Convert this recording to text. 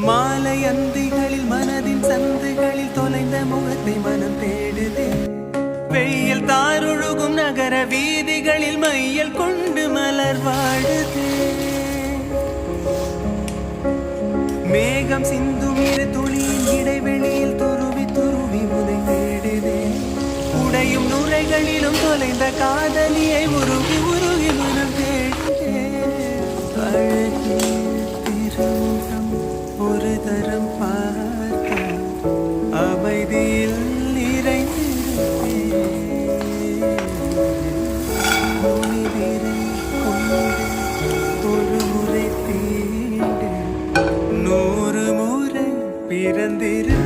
மாலை அந்திகளில் மனதின் சந்துகளில் தொலைந்த முகத்தை மனம் தேடுதே. வெயில் தாருழுகும் நகர வீதிகளில் மையல் கொண்டு மலர் வாடுதே. மேகம் சிந்தும் இரு துளியின் இடைவெளியில் துருவி துருவி உதை தேடுதே. உடையும் நுரைகளிலும் தொலைந்த காதலியை உருகி உருகி மனம் தேடுதே. அழகே திருமுகம் ஒரு தரம் பார்த்த அமைதியில் நிறைந்திருப்பே. ஒரு முறை தீண்டு 100 முறை பிறந்திரு.